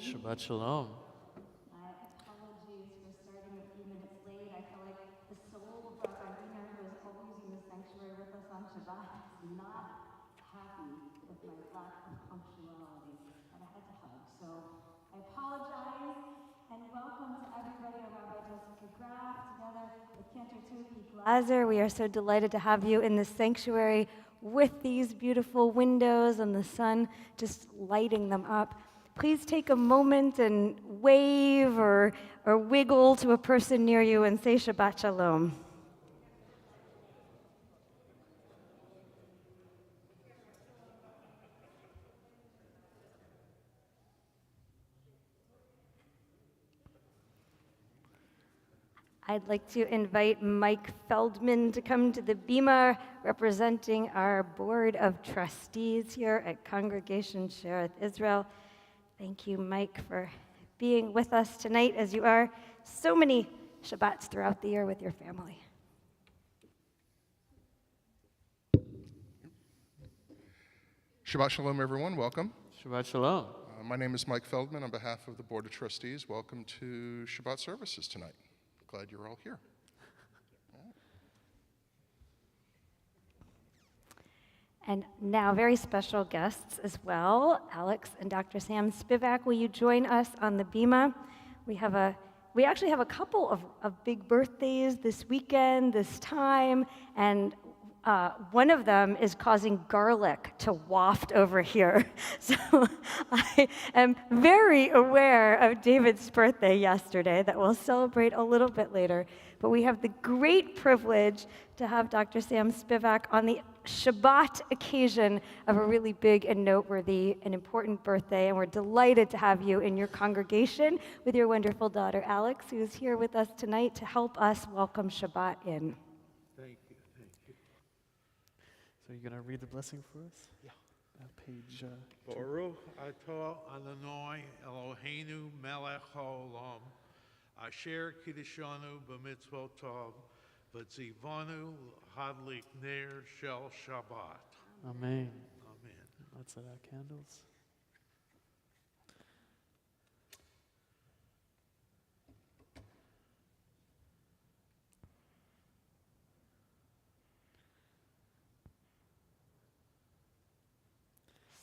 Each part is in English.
Shabbat shalom. My apologies for starting a few minutes late. I feel like the soul of our Rabbiner, who is always in the sanctuary with us on Shabbat, is not happy with my lack of punctuality that I had to hug. So I apologize, and welcome to everybody. I'm Rabbi Jessica Graf, together with Cantor Pete Glaser. We are so delighted to have you in the sanctuary with these beautiful windows and the sun just lighting them up. Please take a moment and wave or wiggle to a person near you and say Shabbat Shalom. I'd like to invite Mike Feldman to come to the bima, representing our Board of Trustees here at Congregation Sherith Israel. Thank you, Mike, for being with us tonight, as you are so many Shabbats throughout the year with your family. Shabbat Shalom, everyone. Welcome. Shabbat shalom. My name is Mike Feldman on behalf of the Board of Trustees. Welcome to Shabbat services tonight. Glad you're all here. And now, very special guests as well, Alex and Dr. Sam Spivak. Will you join us on the bima? We actually have a couple of big birthdays this weekend, this time, and one of them is causing garlic to waft over here. So I am very aware of David's birthday yesterday that we'll celebrate a little bit later. But we have the great privilege to have Dr. Sam Spivak on the Shabbat occasion of a really big and noteworthy and important birthday. And we're delighted to have you in your congregation with your wonderful daughter, Alex, who is here with us tonight to help us welcome Shabbat in. Thank you, thank you. So you're going to read the blessing for us? Yeah. Page... Baruch atah Adonai Eloheinu melech haolam, asher kiddushanu b'mitzvotav, v'tzivanu hadlik ner shel Shabbat. Amen. Amen. Let's light our candles.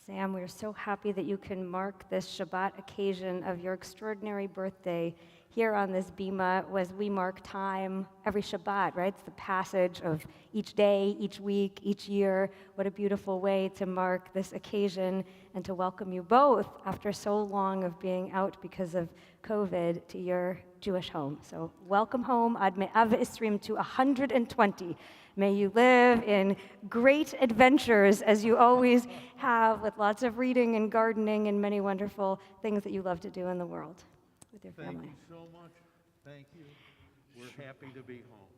Sam, we're so happy that you can mark this Shabbat occasion of your extraordinary birthday here on this bima as we mark time every Shabbat, right? It's the passage of each day, each week, each year. What a beautiful way to mark this occasion and to welcome you both after so long of being out because of COVID to your Jewish home. So welcome home, Ad Me'av Isrim, to 120. May you live in great adventures as you always have, with lots of reading and gardening and many wonderful things that you love to do in the world with your family. Thank you so much. Thank you. We're happy to be home.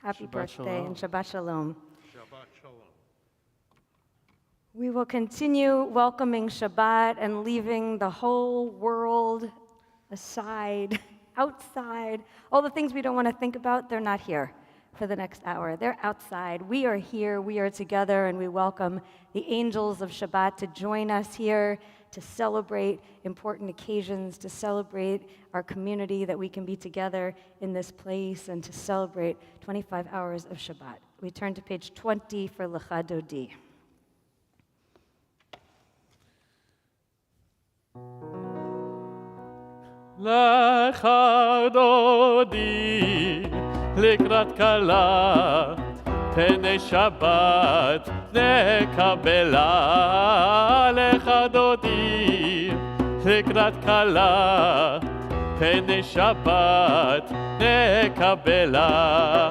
Happy Shabbat birthday shalom. and Shabbat Shalom. Shabbat shalom. We will continue welcoming Shabbat and leaving the whole world aside, outside. All the things we don't want to think about, they're not here for the next hour. They're outside. We are here. We are together, and we welcome the angels of Shabbat to join us here to celebrate important occasions, to celebrate our community, that we can be together in this place, and to celebrate 25 hours of Shabbat We turn to page 20 for Lecha Dodi. Lecha Dodi, לקראת כלה, פני שבת נקבלה. lecha דודי, לקראת כלה, פני שבת נקבלה.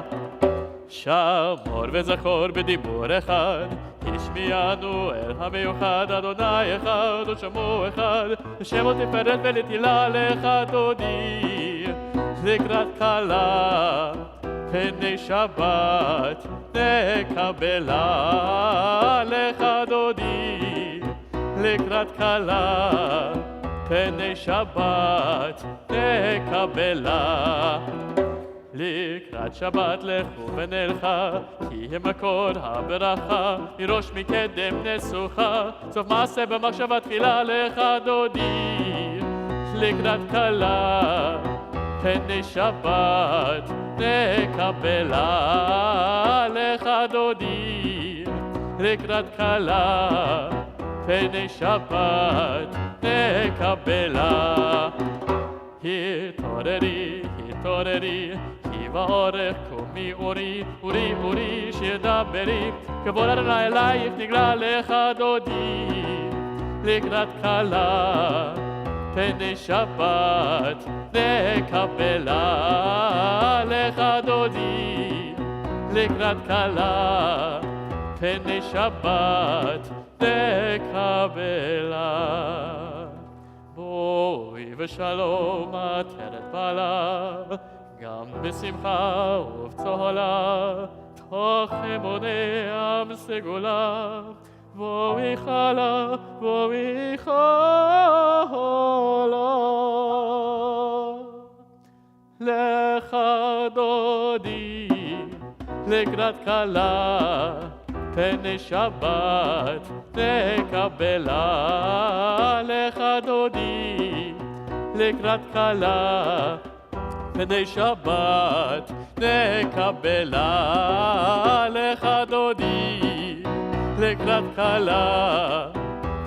שמור וזכור בדיבור אחד, השמיענו אל המיוחד, אדוני אחד ושמו אחד, לשם ותפארת ולתהילה. lecha דודי, לקראת כלה, פני שבת נקבלה. lecha דודי, לקראת כלה, פני שבת נקבלה. לקראת שבת לכו ונלכה, כי הם מקור הברכה, מראש מקדם נסוכה, סוף מעשה במחשבה תחילה. lecha דודי, לקראת כלה, פני שבת נקבלה. lecha דודי, לקראת כלה, פני שבת נקבלה. התעוררי, התעוררי, כי באורך קומי אורי, אורי, אורי, שידברי, כבוד אדוני אלייך נגלה. lecha דודי, לקראת כלה, פני שבת נקבלה. lecha דודי, לקראת כלה, פני שבת נקבלה. בואי ושלום עטרת בעלה, גם בשמחה ובצהלה, תוך אמוני עם סגולה. בואי חלה, בואי חלה. lecha דודי, לקראת כלה, פני שבת נקבלה. lecha דודי, לקראת כלה, פני שבת נקבלה. lecha דודי, לקראת כלה,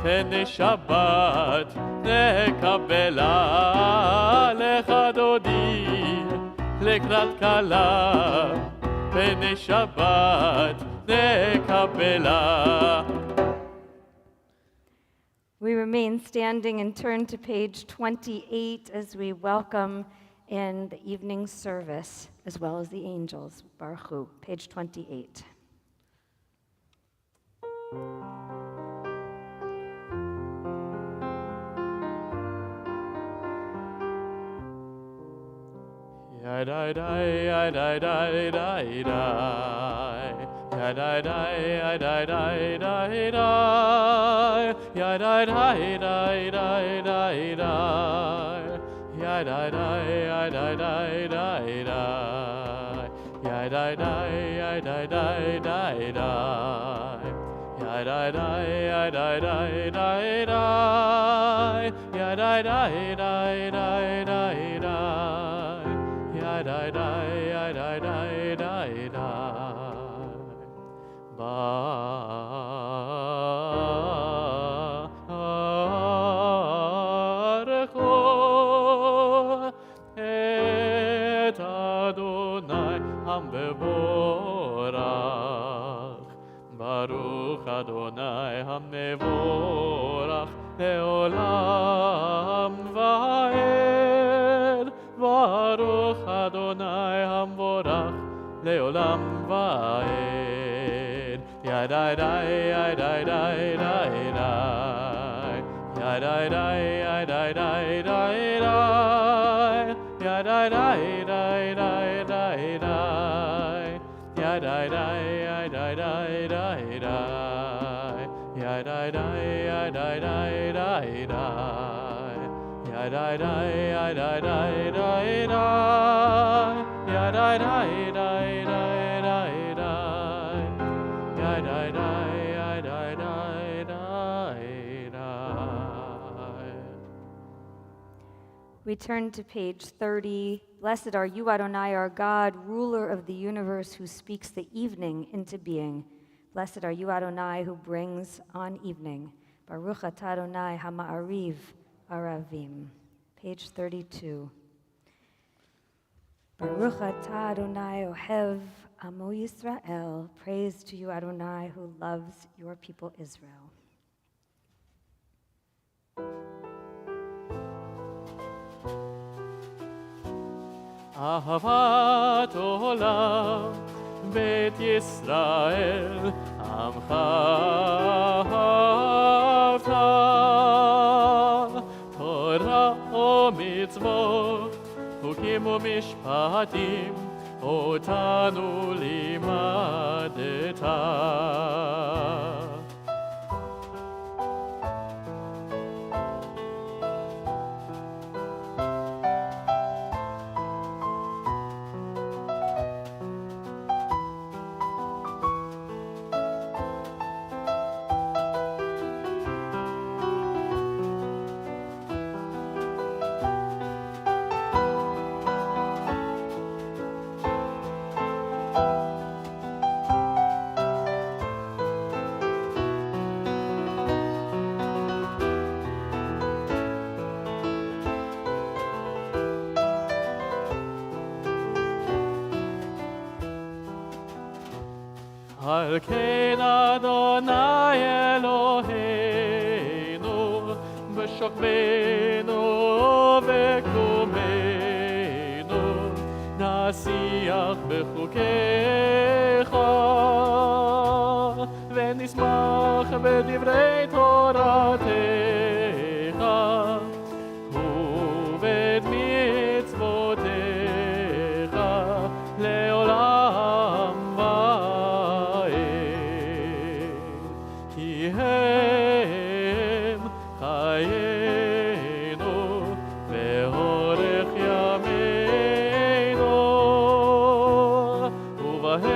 פני שבת נקבלה. lecha דודי, לקראת כלה, פני שבת נקבלה. We remain standing and turn to page 28 as we welcome in the evening service as well as the angels. Baruch Hu, page 28. Yadai dai, yadai dai dai dai. Yadai dai, yadai dai dai dai. Yadai dai dai dai dai dai. Yadai dai, yadai dai dai dai. Yadai dai, yadai dai dai dai. Yadai dai, yadai dai dai dai. Yadai dai dai dai dai dai. Yadai dai, yadai dai dai dai. Baruch et Adonai המבורך. Baruch Adonai המבורך לעולם ועד. Baruch Adonai המבורך לעולם ועד. Yadai dai, yadai dai dai dai. Yadai dai, yadai dai dai dai. Yadai dai dai dai dai dai. Yadai dai, yadai dai dai dai. Yadai dai, yadai dai dai dai. Yadai dai, yadai dai dai dai. Yadai dai dai dai dai dai. Yadai dai, yadai dai dai dai. We We turn to page 30. Blessed are you, Adonai, our God, ruler of the universe, who speaks the evening into being. Blessed are you, Adonai, who brings on evening. Baruch atah Adonai hama'ariv aravim. Page 32. Baruch atah Adonai ohev amo Yisrael. Praise to you, Adonai, who loves your people Israel. אהבת עולם, בית ישראל, עמך אהבת. תורה ומצוות, חוקים ומשפטים, אותנו לימדת. על כן אדוני אלוהינו, בשוכבנו ובקומנו, נשיח בחוקיך, ונשמח בדברי תורתך, ובמצוותיך לעולם ועד. כי הם חיינו ואורך ימינו, ובהם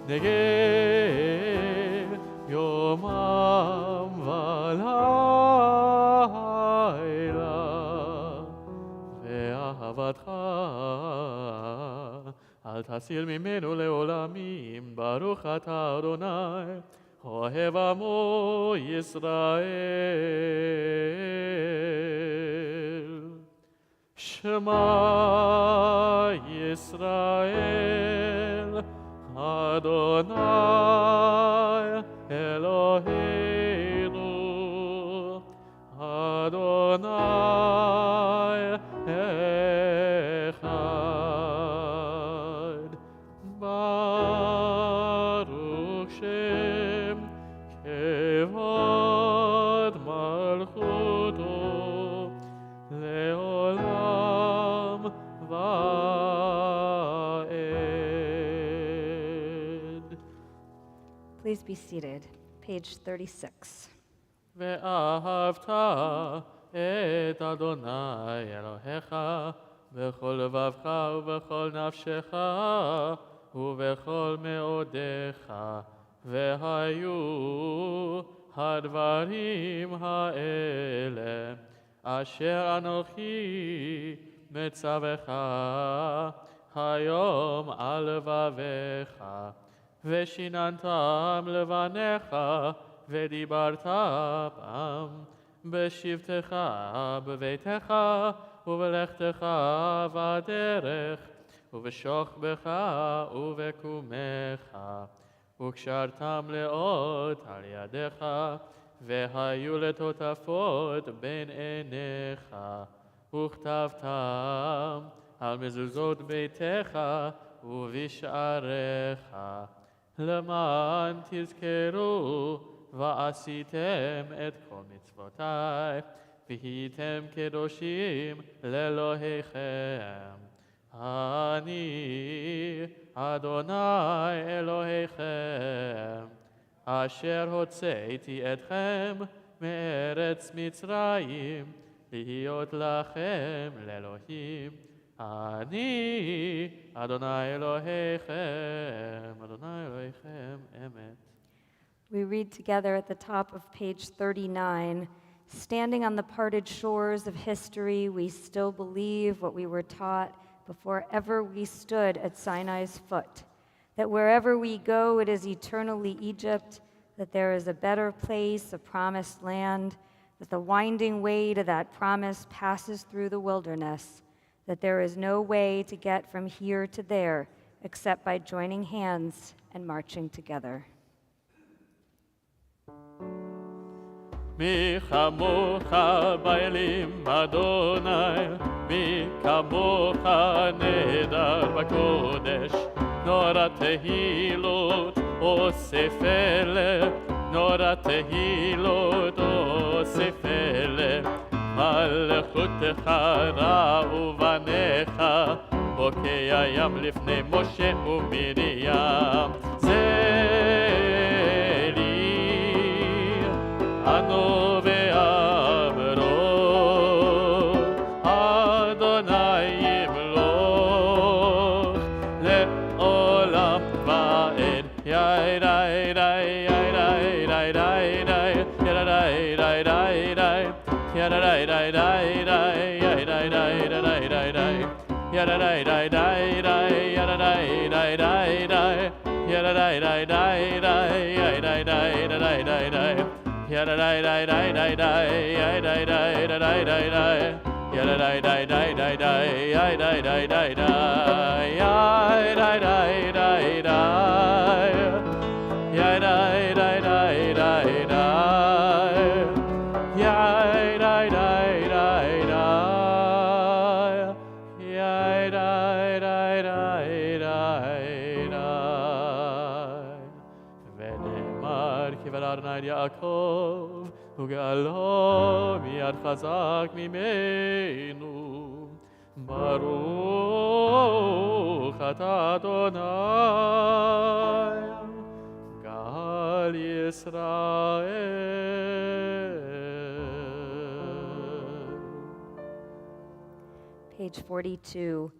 נגן יומם ולילה. ואהבתך אל תסיר ממנו לעולמים. ברוך אתה אדוני, אוהב עמו ישראל. שמע ישראל, אדוני אלוהינו, אדוני אחד. ברוך שם כבוד מלכותו לעולם ועד. Please be seated. Page 36. ואהבת את אדוני אלוהיך בכל לבבך ובכל נפשך ובכל מאודיך, והיו הדברים האלה אשר אנוכי מצווך היום על לבביך, ושיננתם לבניך ודיברת בם בשבתך בביתך ובלכתך בדרך ובשוכבך ובקומך, וקשרתם לאות על ידיך, והיו לטוטפות בין עיניך, וכתבתם על מזוזות ביתך ובשעריך, למען תזכרו ועשיתם את כל מצוותיי, והייתם קדושים לאלוהיכם. אני אדוני אלוהיכם, אשר הוצאתי אתכם מארץ מצרים, להיות לכם לאלוהים. אני אדוני אלוהיכם, אדוני אלוהיכם אמת. We read together at the top of page 39, Standing on the parted shores of history, we still believe what we were taught before ever we stood at Sinai's foot, that wherever we go, it is eternally Egypt, that there is a better place, a promised land, that the winding way to that promise passes through the wilderness, that there is no way to get from here to there except by joining hands and marching together. מי כמוך באלים אדוני, מי כמוך נהדר בקודש, נורא תהילות אוסף אלף, נורא תהילות אוסף אלף, מלכותך ראו בניך, בוקע ים לפני משה ומרים. אנו ואמרו, אדוני ימלוך לעולם ועד. יאי די די יאי די די די די יאי די די די די יאי די די די די יאי די די די די די יאי די די די די יאי די די די די יאי די די די די יאי די די די די די Yada dai dai dai dai dai, yai dai dai dai dai dai dai, yada dai dai dai dai dai, yai dai dai dai dai, yai dai dai dai dai, yai dai dai dai dai dai, yai dai dai dai dai, yai dai dai dai dai dai. ונאמר כי ורערנה את יעקב וגאלו מיד חזק ממנו. ברוך אתה אדוני גאל ישראל. Page 42.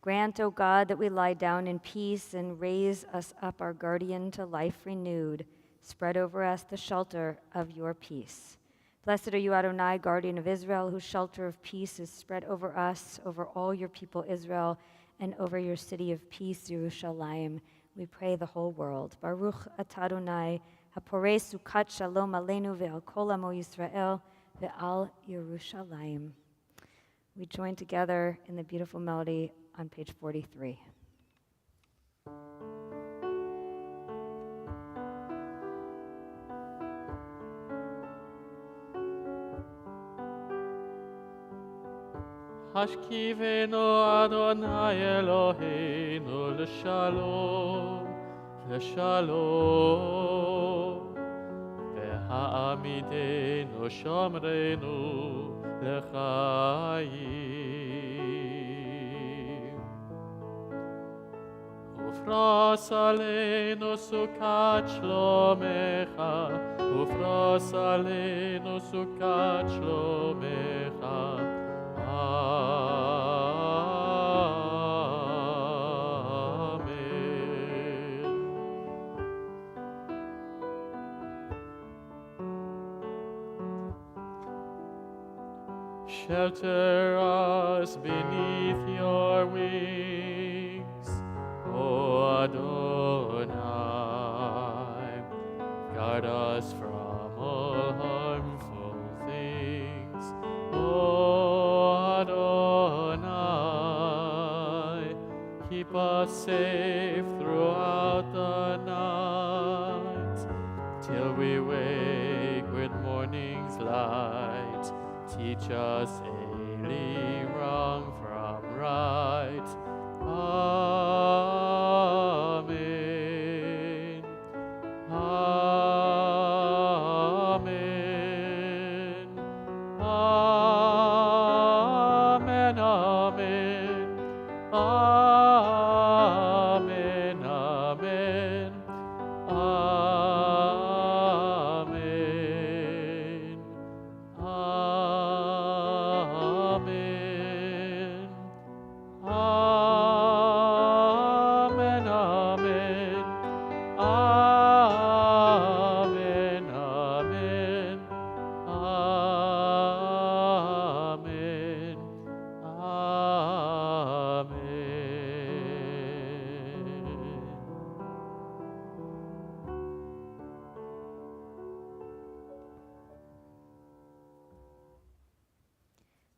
Grant, O God, that we lie down in peace and raise us up our guardian to life renewed. Spread over us the shelter of your peace. Blessed are you, Adonai, guardian of Israel, whose shelter of peace is spread over us, over all your people Israel, and over your city of peace, Yerushalayim. We pray the whole world. Baruch atah Adonai, haporei sukat shalom aleinu ve'al kol amo Yisrael ve'al Yerushalayim. We join together in the beautiful melody on page 43. השכיבנו אדוני אלוהינו לשלום, לשלום, והעמידנו שומרנו לחיים. ופרוס עלינו סוכת שלומך, ופרוס עלינו סוכת שלומך. Shelter us beneath your wings, O Adonai. Guard us from all harmful things, O Adonai. Keep us safe throughout the night, till we wake with morning's light. Teach us daily wrong from right. Amen. Amen. Amen. Amen. Amen. Amen. Amen. Amen.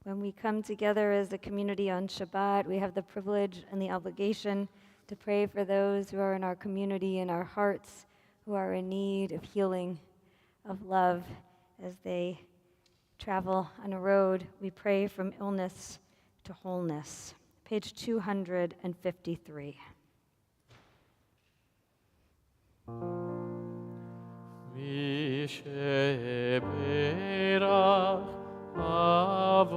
When we come together as a community on Shabbat, we have the privilege and the obligation to pray for those who are in our community, in our hearts, who are in need of healing, of love, as they travel on a road. We pray from illness to wholeness. Page 253. Misheberach avotenu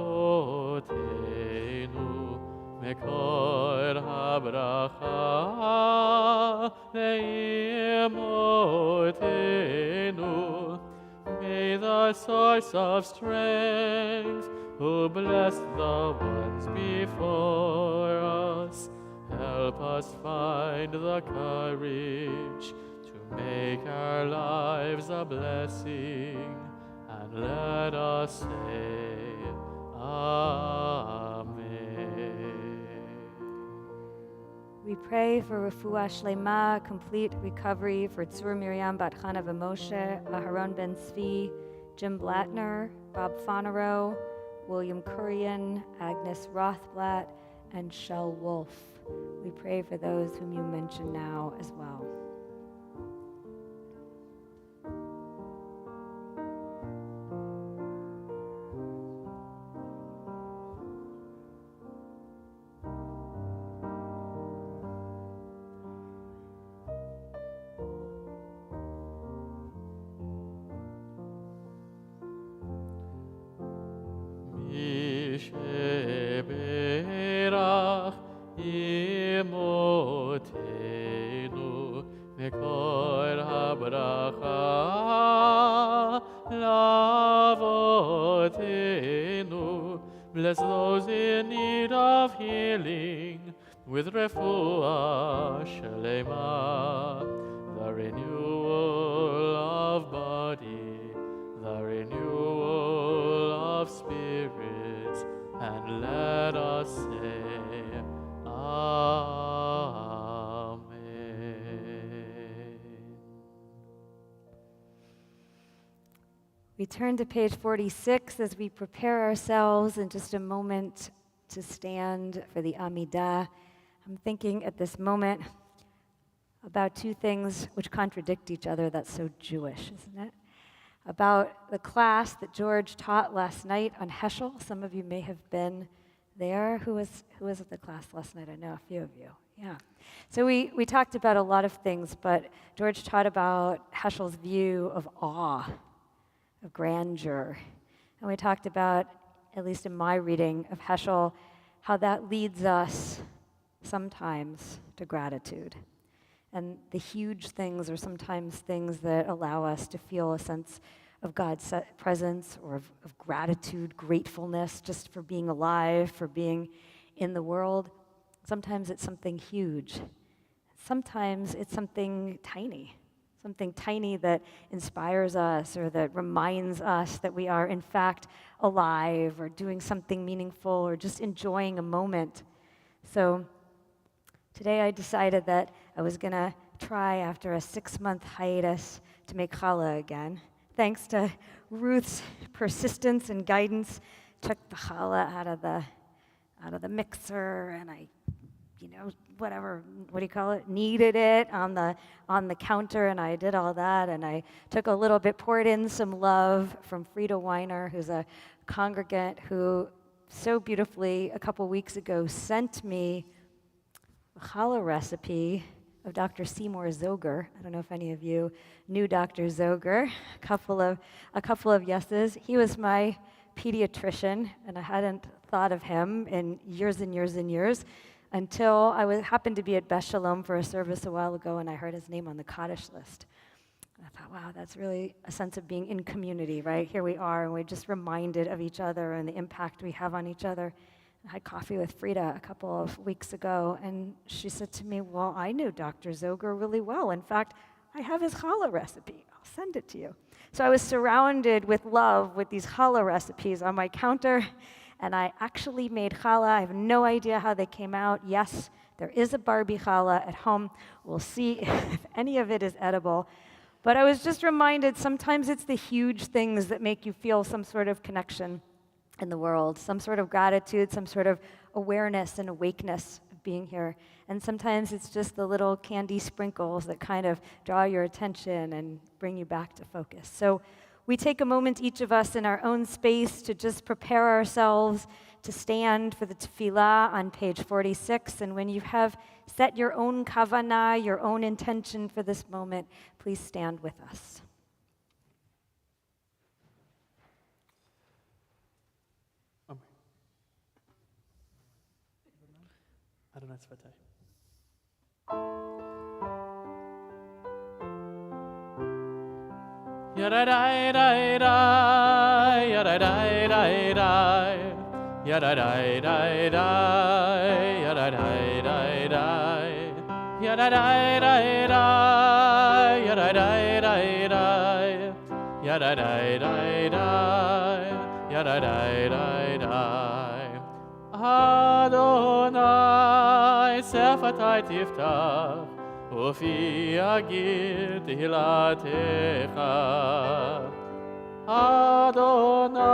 mekor habracha leimotenu. May the source of strength, who bless the ones before us, help us find the courage to make our lives a blessing, and let us say, Amen. We pray for refuah shlema, complete recovery for Tzur Miriam Bat Chana V'Moshe, Aharon Ben Tzvi, Jim Blattner, Bob Fonero, William Kurian, Agnes Rothblatt, and Shell Wolf. We pray for those whom you mention now as well. Misheberach imotenu mekor habracha lavotenu. Bless those in need of healing with refuah shlema, the renewal of body, the renewal of spirits, and let us say, Amen. We turn to page 46 as we prepare ourselves in just a moment to stand for the Amidah. I'm thinking at this moment about two things which contradict each other. That's so Jewish, isn't it? About the class that George taught last night on Heschel. Some of you may have been there. Who was at the class last night? I know a few of you. Yeah. So we talked about a lot of things, but George taught about Heschel's view of awe, of grandeur. And we talked about, at least in my reading of Heschel, how that leads us sometimes to gratitude. And the huge things are sometimes things that allow us to feel a sense of God's presence or of gratitude, gratefulness just for being alive, for being in the world. Sometimes it's something huge. Sometimes it's something tiny that inspires us or that reminds us that we are in fact alive or doing something meaningful or just enjoying a moment. So today I decided that I was going to try, after a 6-month hiatus, to make challah again. Thanks to Ruth's persistence and guidance, took the challah out of the mixer, and I, kneaded it on the counter, and I did all that, and I took a little bit, poured in some love from Frida Weiner, who's a congregant who so beautifully a couple weeks ago sent me a challah recipe of Dr. Seymour Zoger. I don't know if any of you knew Dr. Zoger. A couple of yeses. He was my pediatrician, and I hadn't thought of him in years and years and years until I happened to be at Beth Shalom for a service a while ago, and I heard his name on the Kaddish list. I thought, wow, that's really a sense of being in community, right? Here we are, and we're just reminded of each other and the impact we have on each other. I had coffee with Frida a couple of weeks ago, and she said to me, well, I knew Dr. Zoger really well. In fact, I have his challah recipe. I'll send it to you. So I was surrounded with love with these challah recipes on my counter, and I actually made challah. I have no idea how they came out. Yes, there is a Barbie challah at home. We'll see if any of it is edible. But I was just reminded sometimes it's the huge things that make you feel some sort of connection. in the world, some sort of gratitude, some sort of awareness and awakeness of being here. And sometimes it's just the little candy sprinkles that kind of draw your attention and bring you back to focus. So we take a moment, each of us in our own space, to just prepare ourselves to stand for the tefillah on page 46. And when you have set your own kavanah, your own intention for this moment, please stand with us. Adonai Tzvatei. Yadadai-dai-dai, yadadai-dai-dai, yadadai-dai-dai, yadadai-dai-dai, yadadai-dai-dai, yadadai-dai-dai, yadadai-dai-dai, yadadai-dai-dai. Adonai, sefatai tiftach, Ufi agir tehilatecha. Adonai,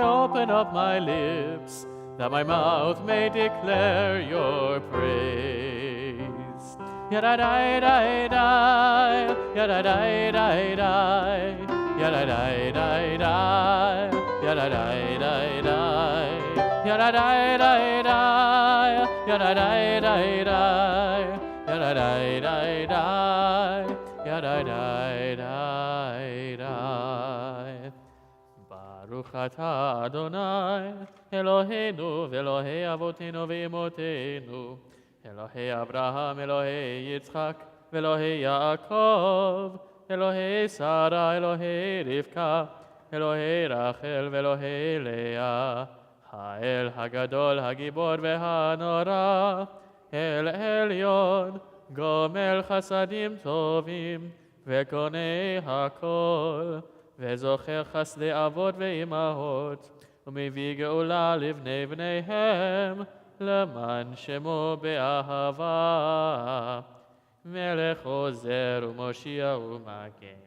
open up my lips, that my mouth may declare your praise. Yadadai-dai-dai, yadadai-dai-dai, yadadai-dai-dai, yadadai-dai-dai, yadadai-dai-dai, yadadai-dai-dai, yadadai-dai-dai, yadadai-dai-dai. Baruch atah Adonai, Eloheinu v'Elohei avotenu v'imotenu, Elohei Abraham, Elohei Yitzchak, v'Elohei Yaakov, Elohei Sarah, Elohei Rivka, Elohei Rachel, v'Elohei Leah, Ha'el Hagadol, Hagibor v'Hanora, El Elyon, Gomel Chasadim Tovim, Vekonei Hakol, Vezocher Chasdei Avot Ve'imahot, Umevii Geula Livnei Bneihem, Leman Shemo Be'ahava, Melech Ozer U'Moshia U'Magen,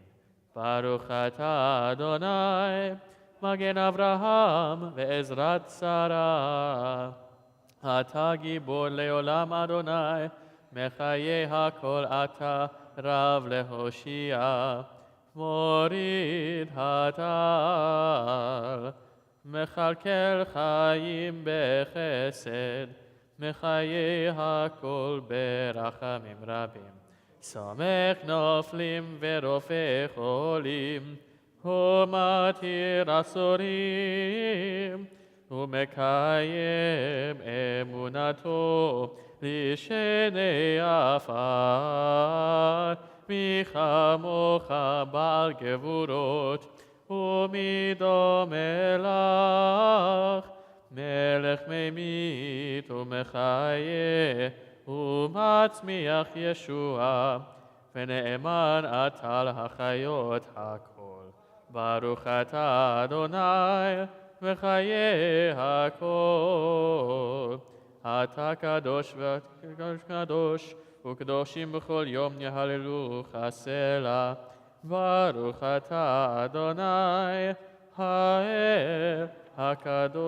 Baruch atah Adonai, Magen Avraham Ve'ezrat Sarah. אתה גיבור לעולם אדוני, מחיי הכל אתה רב להושיע, מוריד הטל, מכלכל חיים בחסד, מחיי הכל ברחמים רבים, סומך נופלים ורופא חולים, ומתיר אסורים, ומקיים אמונתו לשני עפר, מי כמוך בעל גבורות, ומי דומה לך, מלך ממית ומחיה, ומצמיח ישועה, ונאמן אתה להחיות הכל. ברוך אתה אדוני, וחיי הכל. אתה קדוש וקדוש, וקדושים בכל יום יהללוך סלה. ברוך אתה אדוני, האל הקדוש.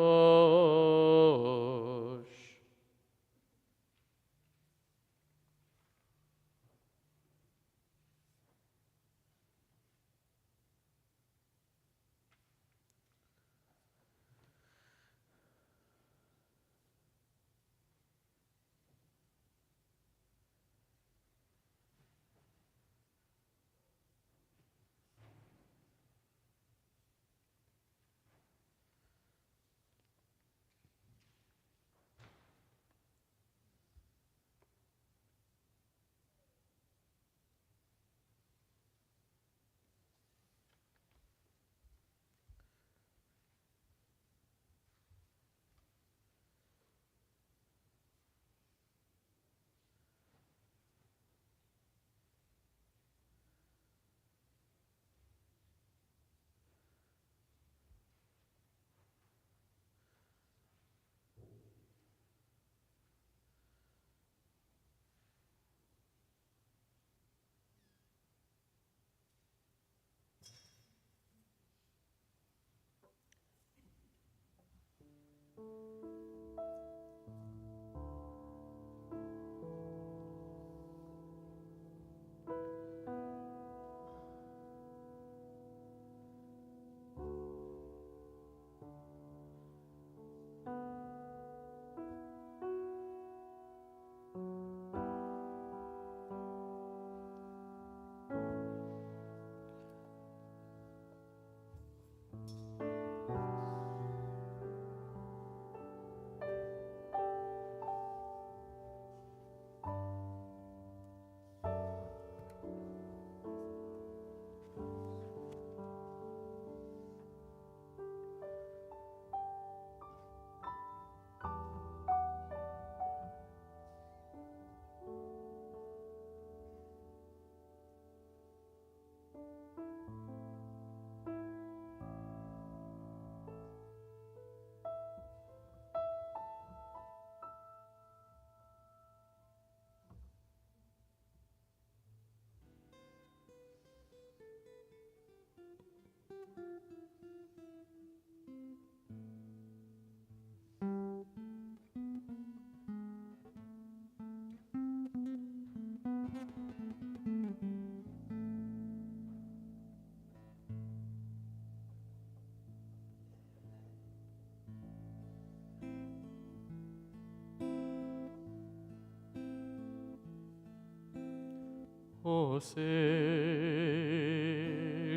Ose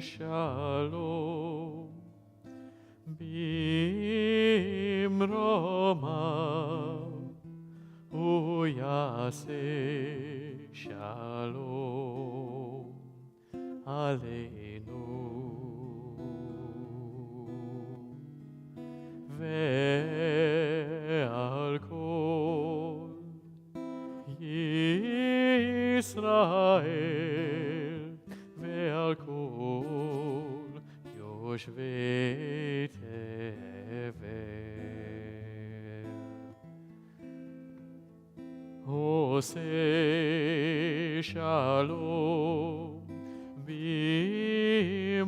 shalom bimromav uyase shalom aleinu ve'al kol Yisrael ve'al kol yoshvei tevel. Ose shalom bimromav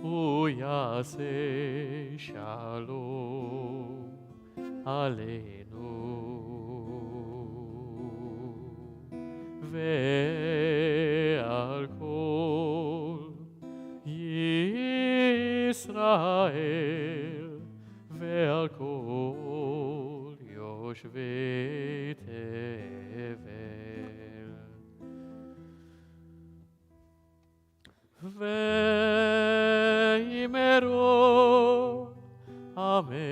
uyase shalom aleinu ve'al kol Yisrael ve'al kol yoshvei tevel. Ve'imeru Amen.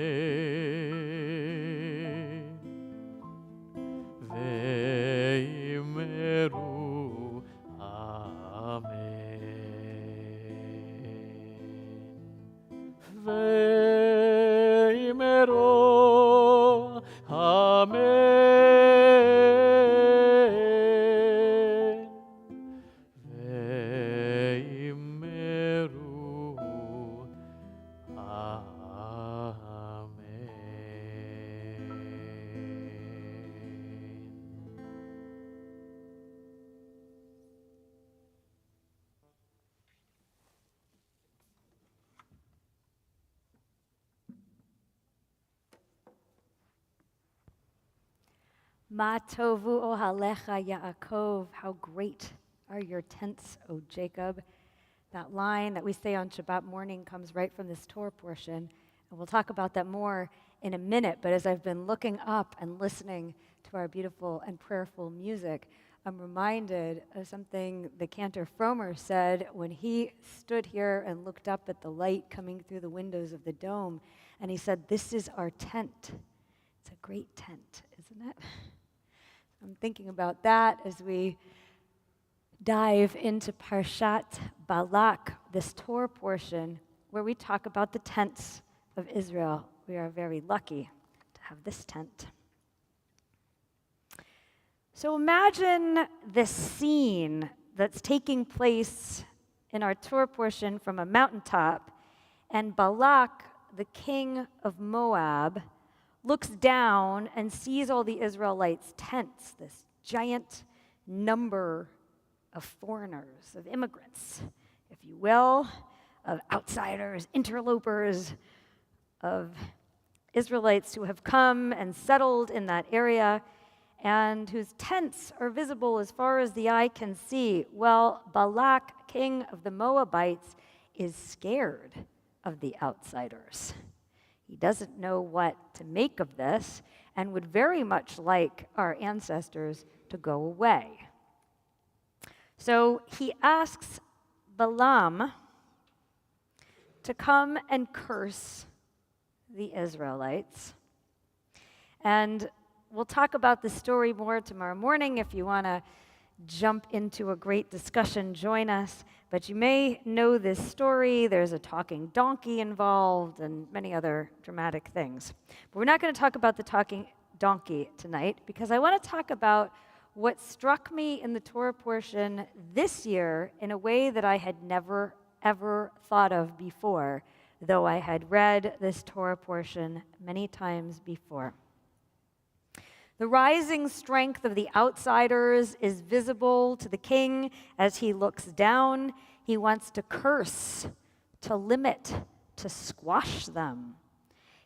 Ve'imeru Amen. Ve'imeru Amen. Ve'imeru Ma tovu ohalecha Yaakov, how great are your tents, O Jacob. That line that we say on Shabbat morning comes right from this Torah portion, and we'll talk about that more in a minute. But as I've been looking up and listening to our beautiful and prayerful music, I'm reminded of something the cantor Fromer said when he stood here and looked up at the light coming through the windows of the dome, and he said, "This is our tent." It's a great tent, isn't it? I'm thinking about that as we dive into Parshat Balak, this Torah portion where we talk about the tents of Israel. We are very lucky to have this tent. So imagine this scene that's taking place in our Torah portion from a mountaintop, and Balak, the king of Moab, looks down and sees all the Israelites' tents, this giant number of foreigners, of immigrants, if you will, of outsiders, interlopers, of Israelites who have come and settled in that area and whose tents are visible as far as the eye can see. Well, Balak, king of the Moabites, is scared of the outsiders. He doesn't know what to make of this and would very much like our ancestors to go away. So he asks Balaam to come and curse the Israelites. And we'll talk about the story more tomorrow morning. If you want to jump into a great discussion, join us. But you may know this story. There's a talking donkey involved and many other dramatic things. But we're not going to talk about the talking donkey tonight because I want to talk about what struck me in the Torah portion this year in a way that I had never, ever thought of before, though I had read this Torah portion many times before. The rising strength of the outsiders is visible to the king as he looks down. He wants to curse, to limit, to squash them.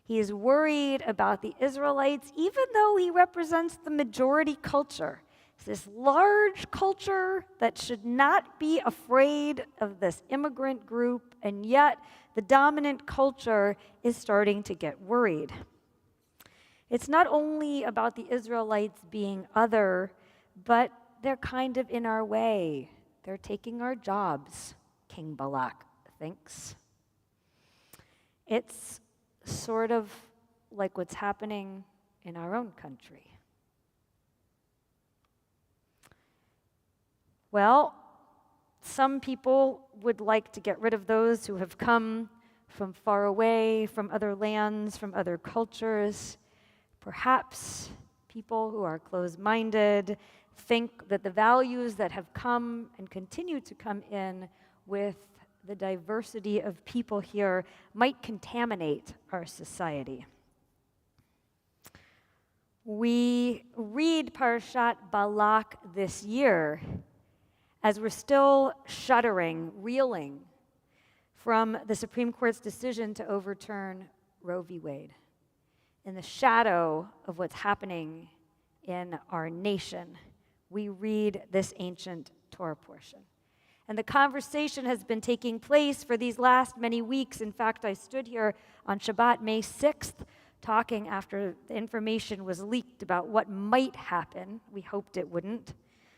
He is worried about the Israelites, even though he represents the majority culture. It's this large culture that should not be afraid of this immigrant group, and yet the dominant culture is starting to get worried. It's not only about the Israelites being other, but they're kind of in our way. They're taking our jobs, King Balak thinks. It's sort of like what's happening in our own country. Well, some people would like to get rid of those who have come from far away, from other lands, from other cultures. Perhaps people who are closed-minded think that the values that have come and continue to come in with the diversity of people here might contaminate our society. We read Parashat Balak this year as we're still shuddering, reeling from the Supreme Court's decision to overturn Roe v. Wade. In the shadow of what's happening in our nation, we read this ancient Torah portion. And the conversation has been taking place for these last many weeks. In fact, I stood here on Shabbat, May 6th, talking after the information was leaked about what might happen. We hoped it wouldn't.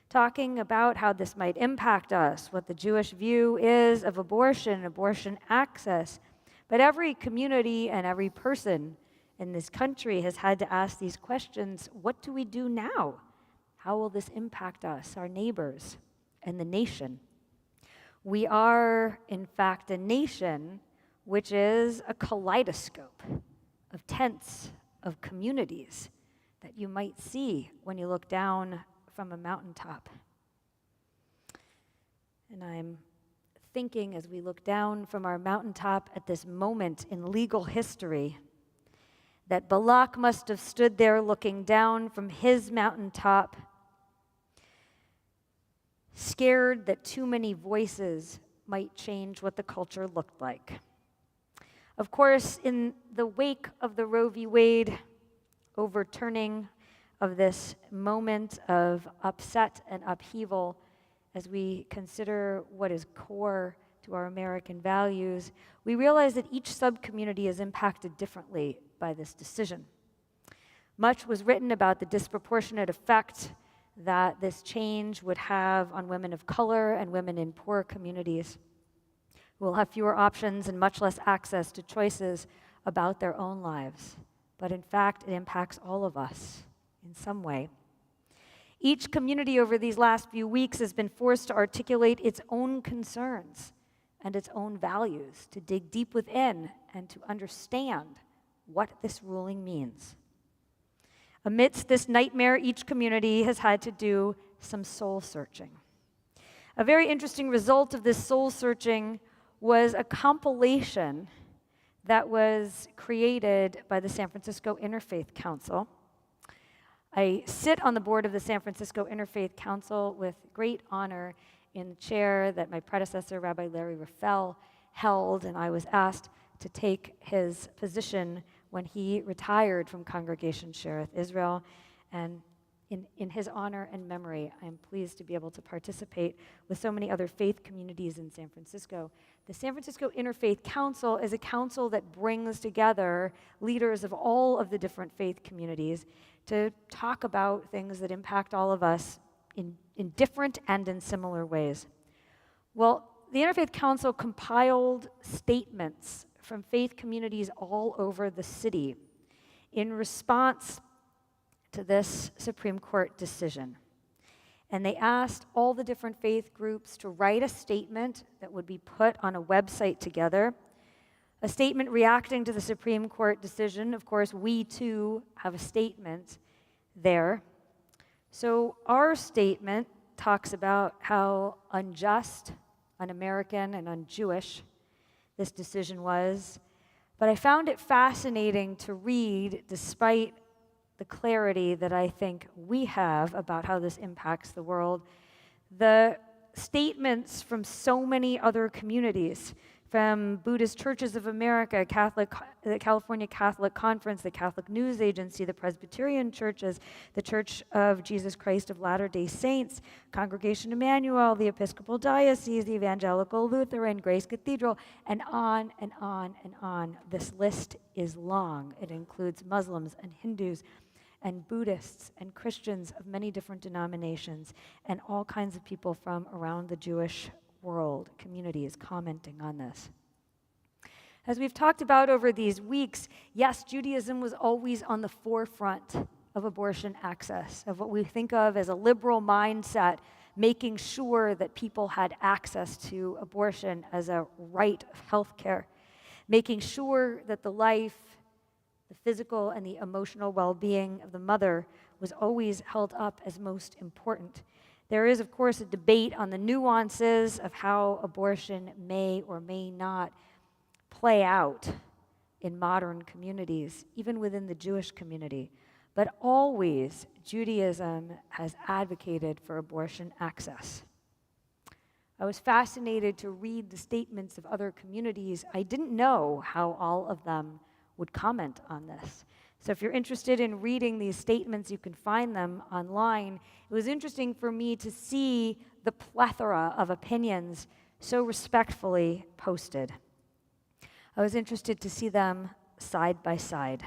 Talking about how this might impact us, what the Jewish view is of abortion access. But every community and every person in this country has had to ask these questions. What do we do now? How will this impact us, our neighbors, and the nation? We are, in fact, a nation which is a kaleidoscope of tents, of communities that you might see when you look down from a mountaintop. And I'm thinking as we look down from our mountaintop at this moment in legal history that Balak must have stood there looking down from his mountaintop, scared that too many voices might change what the culture looked like. Of course, in the wake of the Roe v. Wade overturning of this moment of upset and upheaval, as we consider what is core to our American values, we realize that each sub-community is impacted differently by this decision. Much was written about the disproportionate effect that this change would have on women of color and women in poor communities who will have fewer options and much less access to choices about their own lives. But in fact, it impacts all of us in some way. Each community over these last few weeks has been forced to articulate its own concerns and its own values, to dig deep within and to understand what this ruling means. Amidst this nightmare, each community has had to do some soul searching. A very interesting result of this soul searching was a compilation that was created by the San Francisco Interfaith Council. I sit on the board of the San Francisco Interfaith Council with great honor in the chair that my predecessor, Rabbi Larry Raffel, held, and I was asked to take his position when he retired from Congregation Sherith Israel. And in his honor and memory, I am pleased to be able to participate with so many other faith communities in San Francisco. The San Francisco Interfaith Council is a council that brings together leaders of all of the different faith communities to talk about things that impact all of us in different and in similar ways. Well, the Interfaith Council compiled statements from faith communities all over the city in response to this Supreme Court decision. And they asked all the different faith groups to write a statement that would be put on a website together, a statement reacting to the Supreme Court decision. Of course, we too have a statement there. So our statement talks about how unjust, un-American, and un-Jewish this decision was. But I found it fascinating to read, despite the clarity that I think we have about how this impacts the world, the statements from so many other communities, from Buddhist Churches of America, the California Catholic Conference, the Catholic News Agency, the Presbyterian Churches, the Church of Jesus Christ of Latter-day Saints, Congregation Emmanuel, the Episcopal Diocese, the Evangelical Lutheran, Grace Cathedral, and on and on and on. This list is long. It includes Muslims and Hindus and Buddhists and Christians of many different denominations and all kinds of people from around the Jewish world, communities commenting on this. As we've talked about over these weeks, yes, Judaism was always on the forefront of abortion access, of what we think of as a liberal mindset, making sure that people had access to abortion as a right of health care, making sure that the life, the physical and the emotional well-being of the mother was always held up as most important. There is, of course, a debate on the nuances of how abortion may or may not play out in modern communities, even within the Jewish community. But always, Judaism has advocated for abortion access. I was fascinated to read the statements of other communities. I didn't know how all of them would comment on this. So if you're interested in reading these statements, you can find them online. It was interesting for me to see the plethora of opinions so respectfully posted. I was interested to see them side by side.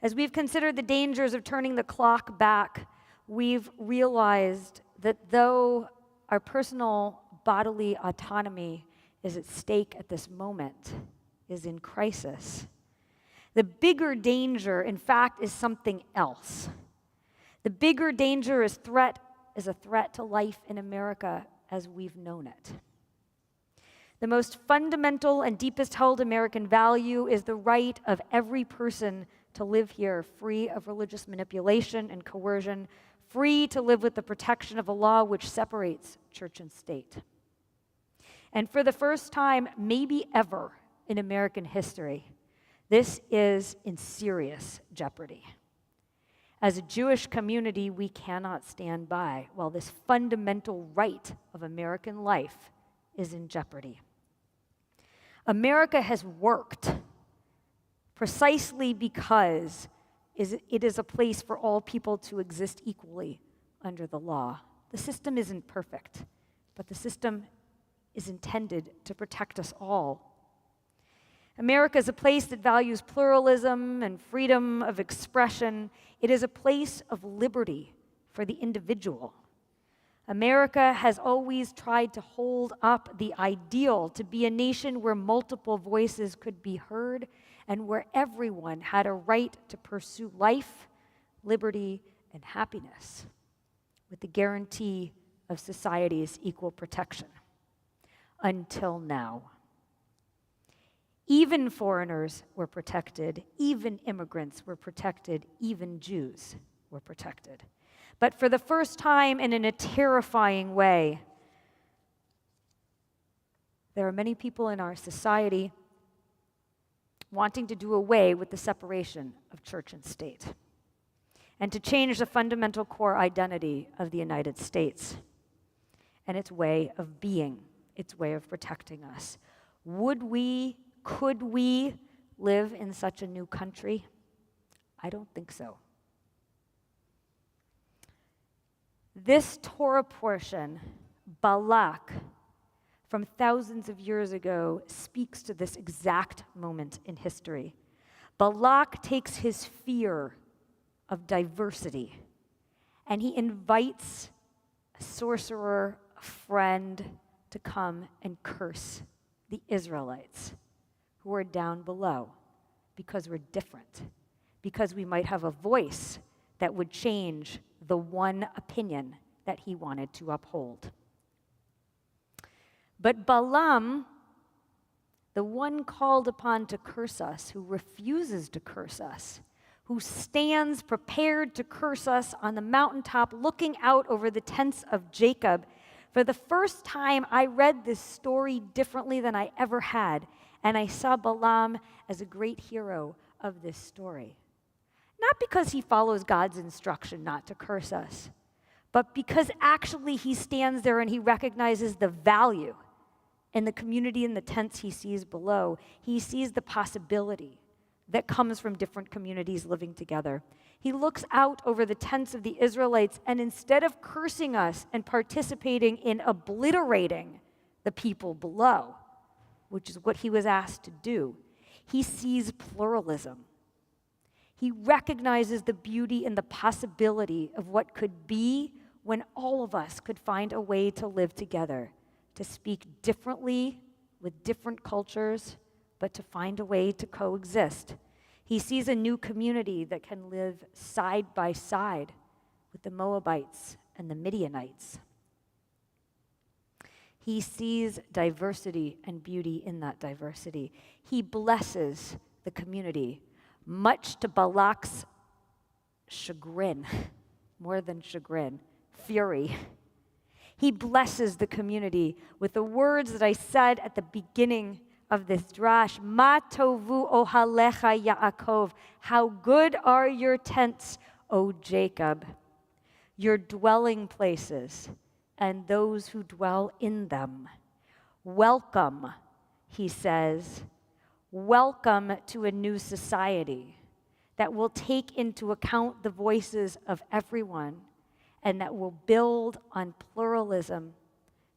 As we've considered the dangers of turning the clock back, we've realized that though our personal bodily autonomy is at stake at this moment, is in crisis, the bigger danger, in fact, is something else. The bigger danger is a threat to life in America as we've known it. The most fundamental and deepest held American value is the right of every person to live here free of religious manipulation and coercion, free to live with the protection of a law which separates church and state. And for the first time, maybe ever in American history, this is in serious jeopardy. As a Jewish community, we cannot stand by while this fundamental right of American life is in jeopardy. America has worked precisely because it is a place for all people to exist equally under the law. The system isn't perfect, but the system is intended to protect us all. America is a place that values pluralism and freedom of expression. It is a place of liberty for the individual. America has always tried to hold up the ideal to be a nation where multiple voices could be heard and where everyone had a right to pursue life, liberty, and happiness with the guarantee of society's equal protection. Until now. Even foreigners were protected, even immigrants were protected, even Jews were protected. But for the first time and in a terrifying way, there are many people in our society wanting to do away with the separation of church and state and to change the fundamental core identity of the United States and its way of being, its way of protecting us. Would we Could we live in such a new country? I don't think so. This Torah portion, Balak, from thousands of years ago, speaks to this exact moment in history. Balak takes his fear of diversity and he invites a sorcerer, a friend, to come and curse the Israelites who are down below because we're different, because we might have a voice that would change the one opinion that he wanted to uphold. But Balaam, the one called upon to curse us, who refuses to curse us, who stands prepared to curse us on the mountaintop, looking out over the tents of Jacob. For the first time, I read this story differently than I ever had, and I saw Balaam as a great hero of this story. Not because he follows God's instruction not to curse us, but because actually he stands there and he recognizes the value in the community in the tents he sees below. He sees the possibility that comes from different communities living together. He looks out over the tents of the Israelites, and instead of cursing us and participating in obliterating the people below, which is what he was asked to do, he sees pluralism. He recognizes the beauty and the possibility of what could be when all of us could find a way to live together, to speak differently with different cultures, but to find a way to coexist. He sees a new community that can live side by side with the Moabites and the Midianites. He sees diversity and beauty in that diversity. He blesses the community, much to Balak's chagrin, more than chagrin, fury. He blesses the community with the words that I said at the beginning of this drash, Ma tovu ohalecha Yaakov, how good are your tents, O Jacob, your dwelling places, and those who dwell in them. Welcome, he says, welcome to a new society that will take into account the voices of everyone and that will build on pluralism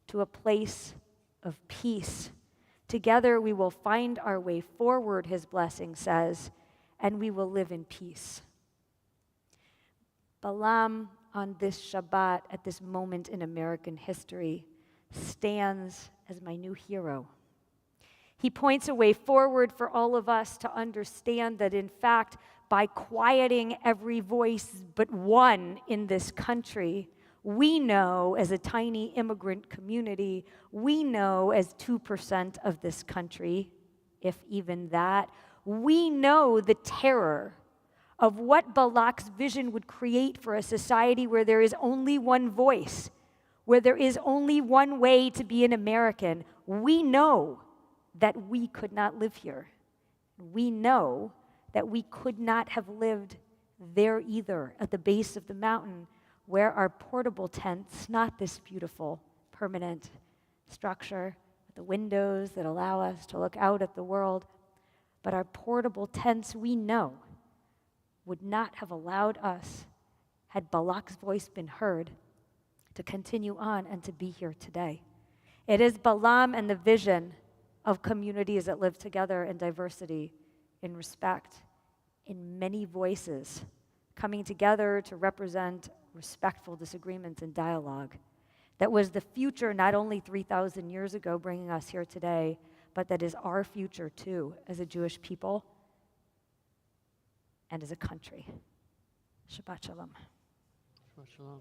to a place of peace. Together we will find our way forward, his blessing says, and we will live in peace. Balaam, on this Shabbat, at this moment in American history, stands as my new hero. He points a way forward for all of us to understand that, in fact, by quieting every voice but one in this country, we know as a tiny immigrant community, we know as 2% of this country, if even that, we know the terror of what Balak's vision would create for a society where there is only one voice, where there is only one way to be an American. We know that we could not live here. We know that we could not have lived there either, at the base of the mountain, where our portable tents, not this beautiful permanent structure with the windows that allow us to look out at the world, but our portable tents, we know, would not have allowed us, had Balak's voice been heard, to continue on and to be here today. It is Balaam and the vision of communities that live together in diversity, in respect, in many voices, coming together to represent respectful disagreements and dialogue. That was the future not only 3,000 years ago bringing us here today, but that is our future too as a Jewish people and as a country. Shabbat shalom. Shabbat shalom.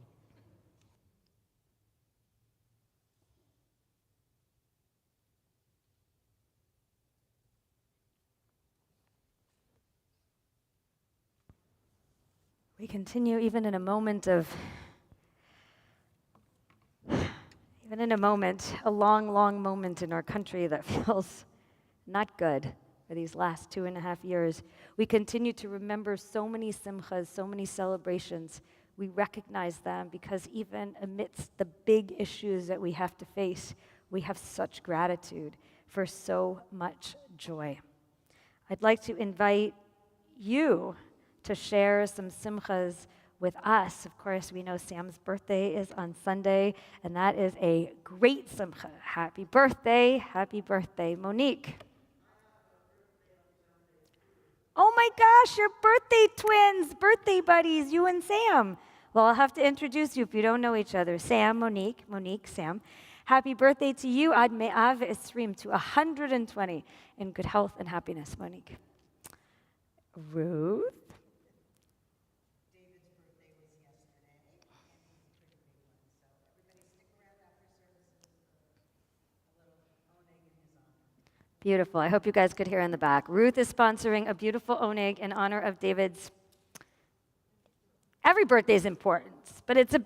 We continue even in a moment, a long, long moment in our country that feels not good for these last 2.5 years. We continue to remember so many simchas, so many celebrations. We recognize them because even amidst the big issues that we have to face, we have such gratitude for so much joy. I'd like to invite you to share some simchas with us. Of course, we know Sam's birthday is on Sunday, and that is a great simcha. Happy birthday, Monique. Oh my gosh, you're birthday twins, birthday buddies, you and Sam. Well, I'll have to introduce you if you don't know each other. Sam, Monique, Sam. Happy birthday to you, Ad Me'av Esrim, to 120 in good health and happiness, Monique. Ruth? David's birthday was yesterday, and he's a pretty big one, so everybody stick around after services, a little oneg in his honor. Beautiful. I hope you guys could hear in the back. Ruth is sponsoring a beautiful oneg in honor of David's. Every birthday is important, but it's a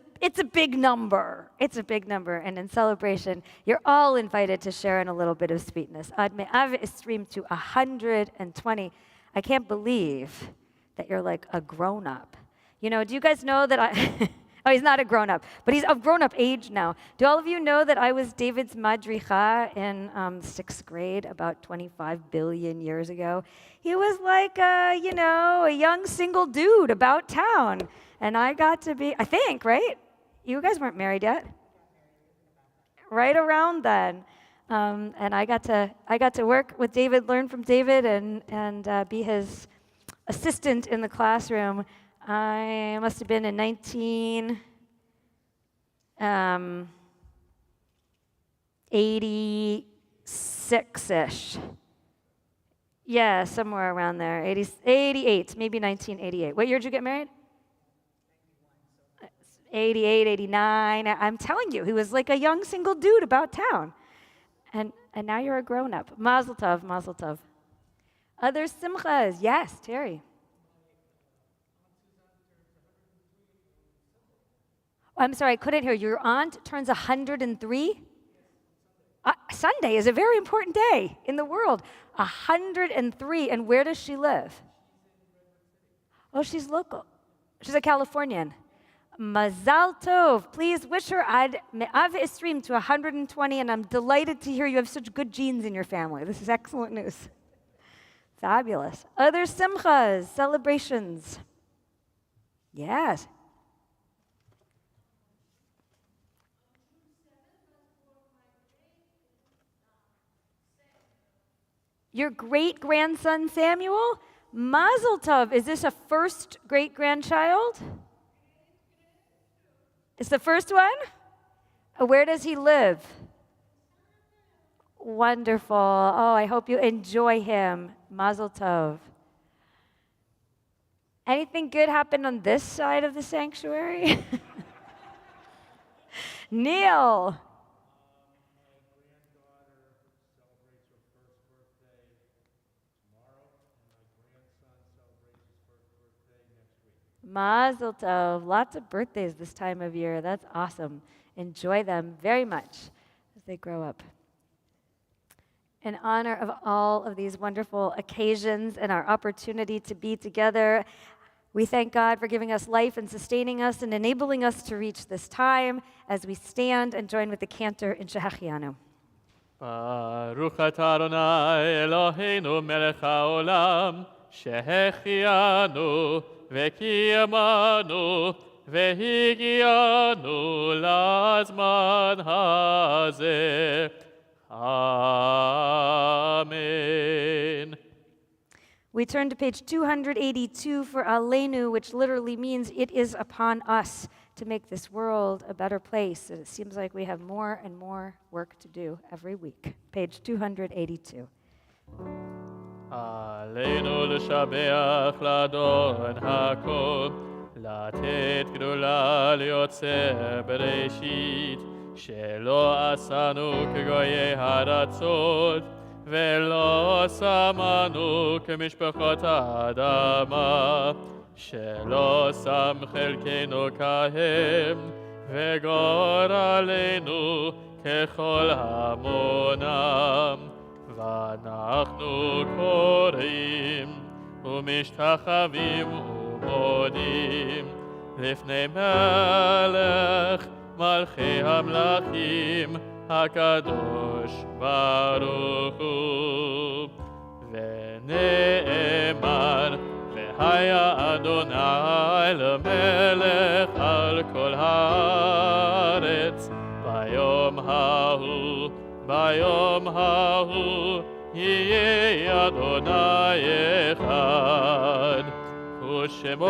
big number. It's a big number, and in celebration, you're all invited to share in a little bit of sweetness. Ad Me'av Esrim to 120. I can't believe that you're like a grown-up. You know, do you guys know that oh, he's not a grown-up, but he's of grown-up age now. Do all of you know that I was David's madricha in 6th grade about 25 billion years ago? He was like, a young single dude about town. And I got to be, I think, right? You guys weren't married yet? Right around then. And I got to work with David, learn from David, and be his assistant in the classroom. I must have been in 1986-ish. Yeah, somewhere around there. 88, maybe 1988. What year did you get married? 88, 89. I'm telling you, he was like a young single dude about town. And now you're a grown-up. Mazel tov, mazel tov. Other simchas. Yes, Terry. I'm sorry, I couldn't hear. Your aunt turns 103? Sunday is a very important day in the world. 103. And where does she live? Oh, she's local. She's a Californian. Mazal tov. Please wish her Ad Me'av Esrim to 120, and I'm delighted to hear you have such good genes in your family. This is excellent news. Fabulous. Other simchas, celebrations. Yes. Your great-grandson Samuel? Mazel tov. Is this a first great-grandchild? It's the first one? Where does he live? Wonderful. Oh, I hope you enjoy him. Mazel tov. Anything good happened on this side of the sanctuary? Neil. Mazel tov. Lots of birthdays this time of year. That's awesome. Enjoy them very much as they grow up. In honor of all of these wonderful occasions and our opportunity to be together, we thank God for giving us life and sustaining us and enabling us to reach this time as we stand and join with the cantor in Shehachianu. Baruch atah Adonai Eloheinu melech haolam, shehechianu v'kiyamanu v'higianu lazman hazeh. Amen. We turn to page 282 for Aleinu, which literally means it is upon us to make this world a better place. And it seems like we have more and more work to do every week. Page 282. Aleinu l'shabeach l'Adon hakol, לתת גדולה ליוצר בראשית, שלא עשנו כגויי הארצות, ולא שמנו כמשפחות האדמה, שלא שם חלקנו כהם, וגורלנו ככל המונם. ואנחנו קוראים ומשתחווים ומודים לפני מלך מלכי המלכים הקדוש ברוך הוא. נאמן, והיה אדוני למלך על כל הארץ. ביום ההוא יהיה אדוני אחד, ושמו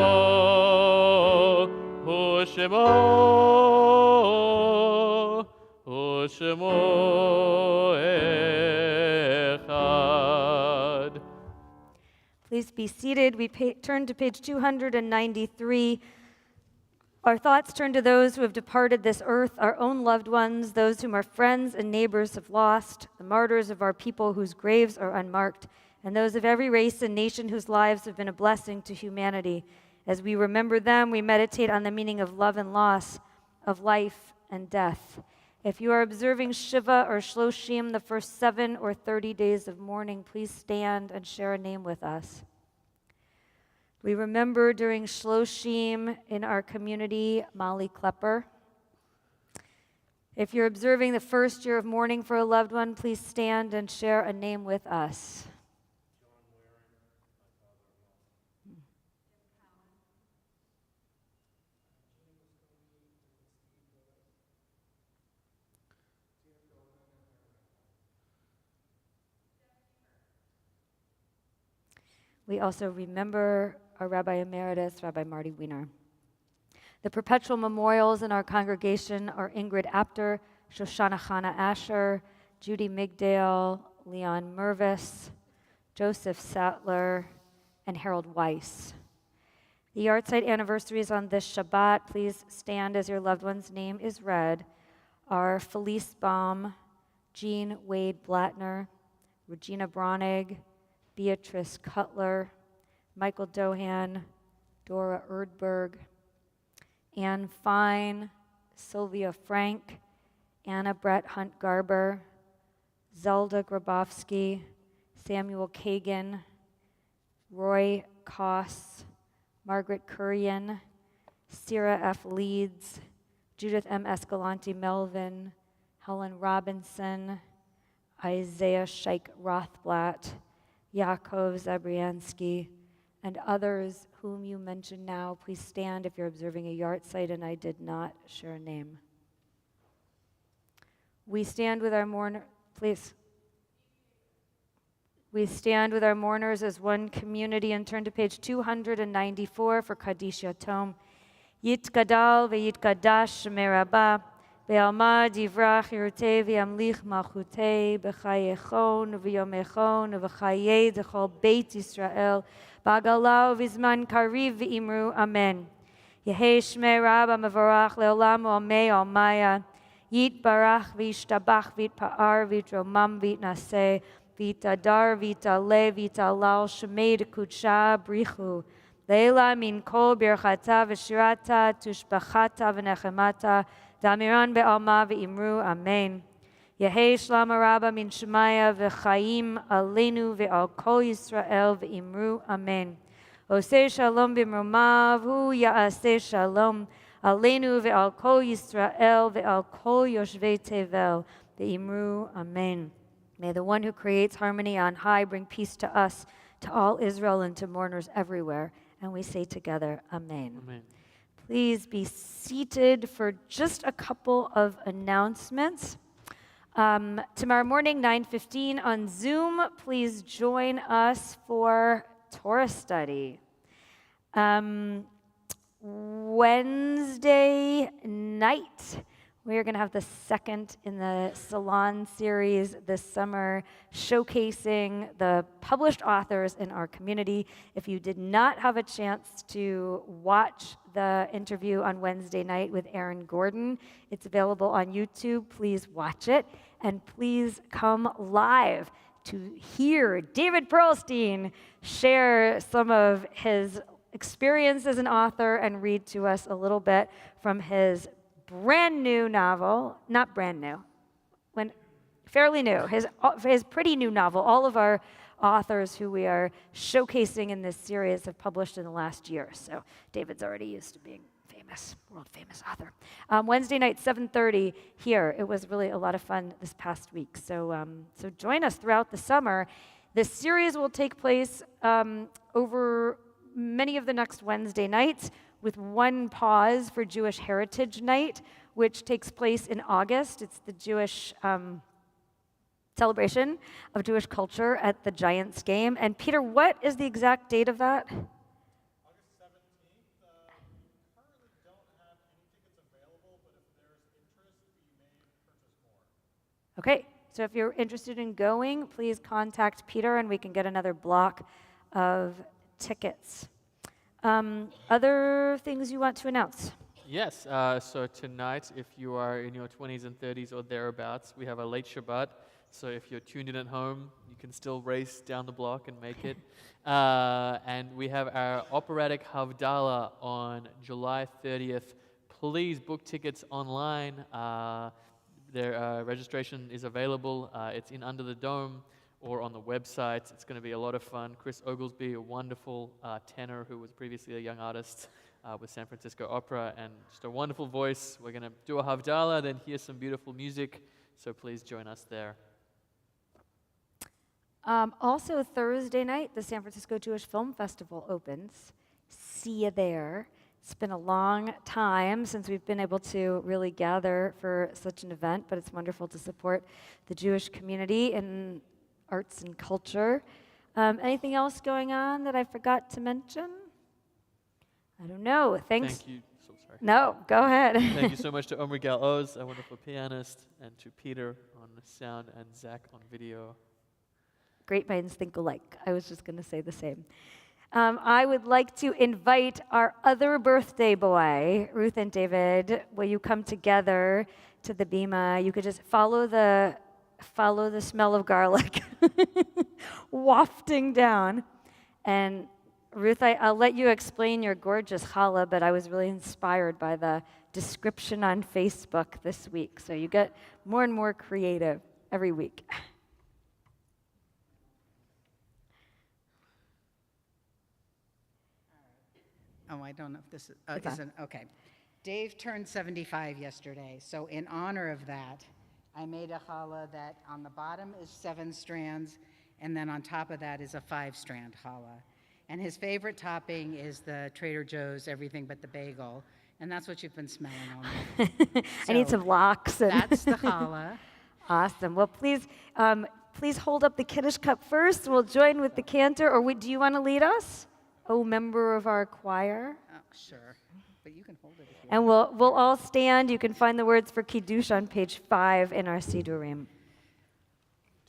אחד. Please be seated. We turn to page 293. Our thoughts turn to those who have departed this earth, our own loved ones, those whom our friends and neighbors have lost, the martyrs of our people whose graves are unmarked, and those of every race and nation whose lives have been a blessing to humanity. As we remember them, we meditate on the meaning of love and loss, of life and death. If you are observing Shiva or Shloshim, the first 7 or 30 days of mourning, please stand and share a name with us. We remember during Shloshim in our community, Molly Klepper. If you're observing the first year of mourning for a loved one, please stand and share a name with us. We also remember our Rabbi Emeritus, Rabbi Marty Wiener. The Perpetual Memorials in our congregation are Ingrid Apter, Shoshana Chana Asher, Judy Migdale, Leon Mervis, Joseph Sattler, and Harold Weiss. The yahrzeit anniversaries on this Shabbat, please stand as your loved one's name is read, are Felice Baum, Jean Wade Blattner, Regina Bronig, Beatrice Cutler, Michael Dohan, Dora Erdberg, Anne Fine, Sylvia Frank, Anna Brett Hunt Garber, Zelda Grabowski, Samuel Kagan, Roy Koss, Margaret Kurian, Sarah F. Leeds, Judith M. Escalante Melvin, Helen Robinson, Isaiah Scheik Rothblatt, Yaakov Zabriansky, and others whom you mention now. Please stand if you're observing a yahrzeit and I did not share a name. We stand with our mourners, please. We stand with our mourners as one community and turn to page 294 for Kaddish Yatom. Yitkadal ve'yitkadash merabah. Ve'alma divrach yirutei ve'yamlich malchutei b'chayechon ve'yomechon ve'chayei d'chol Beit Yisrael b'agalau v'zman kariv ve'imru amen. Yehei shmei rabba mevorach le'olam u'amei almaya yitbarach v'yishtabach v'yitpa'ar v'yitromam v'yitnaseh v'yitadar v'yitaleh v'yitalal shemei d'kudsha brichu leila min kol birchata v'shirata tushbachata v'nechemata Damiran be'alma ve'imru, amen. Yehei shlama rabba min shemaya v'chaim aleinu ve'al kol Yisrael ve'imru, amen. Oseh shalom b'mromav hu ya'aseh shalom aleinu ve'al kol Yisrael ve'al kol yoshvei tevel ve'imru, amen. May the one who creates harmony on high bring peace to us, to all Israel, and to mourners everywhere. And we say together, amen. Amen. Please be seated for just a couple of announcements. Tomorrow morning, 9:15 on Zoom, please join us for Torah study. Wednesday night, we are going to have the second in the Salon series this summer, showcasing the published authors in our community. If you did not have a chance to watch the interview on Wednesday night with Aaron Gordon, it's available on YouTube. Please watch it, and please come live to hear David Pearlstein share some of his experience as an author and read to us a little bit from his brand new novel, not brand new, fairly new, his pretty new novel. All of our authors who we are showcasing in this series have published in the last year. So David's already used to being famous, world famous author. Wednesday night, 7:30 here. It was really a lot of fun this past week. So join us throughout the summer. This series will take place over many of the next Wednesday nights, with one pause for Jewish Heritage Night, which takes place in August. It's the Jewish celebration of Jewish culture at the Giants game. And Peter, what is the exact date of that? August 17th. We currently don't have any tickets available, but if there's interest, we may purchase more. Okay, so if you're interested in going, please contact Peter and we can get another block of tickets. Other things you want to announce? Yes, so tonight, if you are in your 20s and 30s or thereabouts, we have a late Shabbat. So if you're tuned in at home, you can still race down the block and make it. And we have our operatic Havdalah on July 30th. Please book tickets online. Their registration is available. It's in Under the Dome or on the website. It's going to be a lot of fun. Chris Oglesby, a wonderful tenor who was previously a young artist with San Francisco Opera, and just a wonderful voice. We're going to do a Havdalah, then hear some beautiful music. So please join us there. Also, Thursday night, the San Francisco Jewish Film Festival opens. See you there. It's been a long time since we've been able to really gather for such an event, but it's wonderful to support the Jewish community in arts and culture. Anything else going on that I forgot to mention? I don't know. Thanks. Thank you. So sorry. No, go ahead. Thank you so much to Omri Gal-Oz, a wonderful pianist, and to Peter on sound and Zach on video. Great minds think alike. I was just going to say the same. I would like to invite our other birthday boy, Ruth and David. Will you come together to the bima? You could just follow the smell of garlic wafting down. And Ruth, I'll let you explain your gorgeous challah, but I was really inspired by the description on Facebook this week. So you get more and more creative every week. Oh, I don't know if this is, okay. Dave turned 75 yesterday, so in honor of that, I made a challah that on the bottom is 7 strands, and then on top of that is a 5-strand challah. And his favorite topping is the Trader Joe's Everything But the Bagel, and that's what you've been smelling all night. I need some locks. That's the challah. Awesome. Well, please hold up the Kiddush cup first. We'll join with the cantor, or do you want to lead us? Oh, member of our choir. Oh, sure, but you can hold it if you And we'll all stand. You can find the words for Kiddush on page 5 in our Sidurim.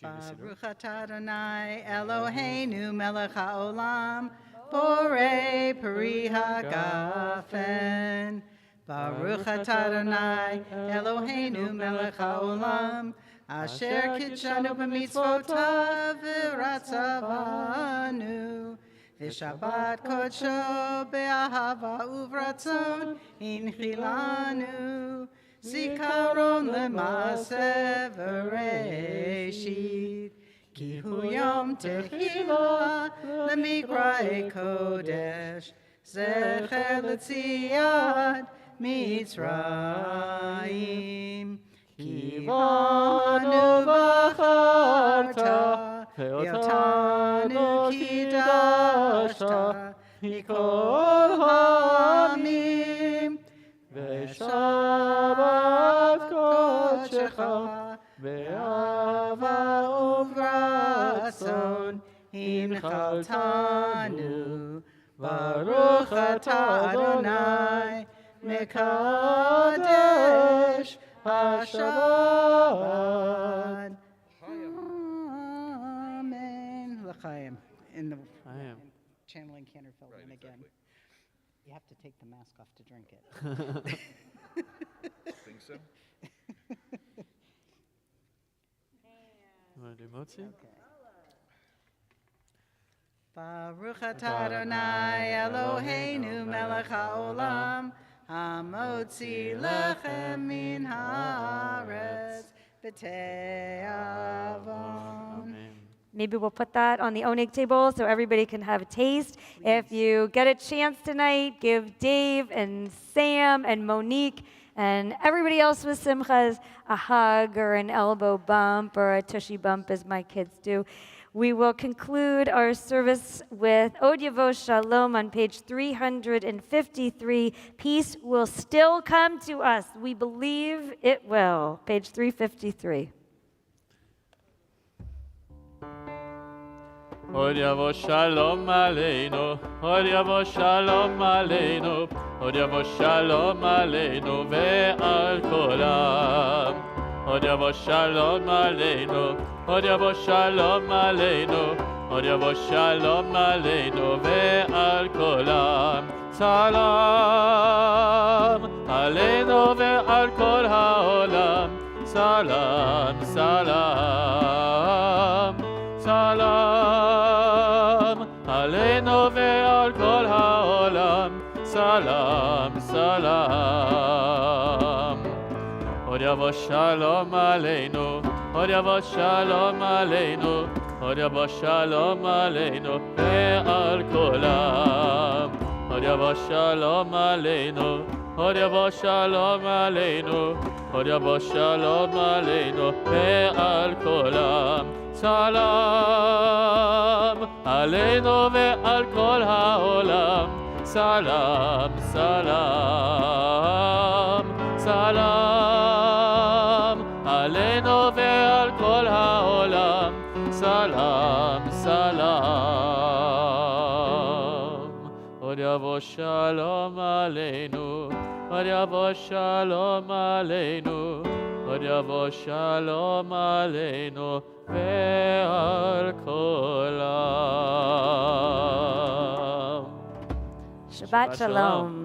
Baruch atah Adonai Eloheinu melech haolam borei peri hagafen. Baruch atah Adonai Eloheinu melech haolam asher kitshanu b'mitzvotav v'ratzavanu. V'shabbat kodsho be'ahava uvratzon inchilanu. Zikaron lema'aseh v'reishit. Ki hu yom tehila lemikra'ei kodesh. Zecher l'tziyad Mitzrayim. Ki vanu v'acharta Yotanu kidashta mikol hamim v'shabbat kodshecha ve'ava uvratzon inchaltanu Baruch atah Adonai mekadesh hashabbat. L'chaim. In the channeling Cantor Feldman again. You have to take the mask off to drink it. Think so? You want to do Motzi? Baruch atah Adonai Eloheinu melech haolam hamotzi lechem min haaretz b'te'avon. Maybe we'll put that on the oneg table so everybody can have a taste. If you get a chance tonight, give Dave and Sam and Monique and everybody else with simchas a hug or an elbow bump or a tushy bump, as my kids do. We will conclude our service with Od Yavo Shalom on page 353. Peace will still come to us. We believe it will. Page 353. Od Yavo Shalom Aleinu, Od Yavo Shalom Aleinu, Od Yavo Shalom Aleinu ve'al kolam. Od Yavo Shalom Aleinu, Od Yavo Shalom Aleinu, Od Yavo Shalom Aleinu ve'al kolam. Salam Aleinu ve'al kol ha'olam. Salam, salam, salam Aleinu ve'al kol ha'olam. Salam, salam. Od Yavo Shalom Aleinu, Od Yavo Shalom Aleinu, Od Yavo Shalom Aleinu ve'al kolam. Od Yavo Shalom Aleinu, Od Yavo Shalom Aleinu, Od Yavo Shalom Aleinu ve'al kolam. Salam Aleinu ve'al kol ha'olam. Salam, salam, salam Aleinu ve'al kol ha'olam. Salam, salam. Od Yavo Shalom Aleinu, Od Yavo Shalom Aleinu, Od Yavo Shalom Aleinu ve'al kolam. Shabbat Shalom.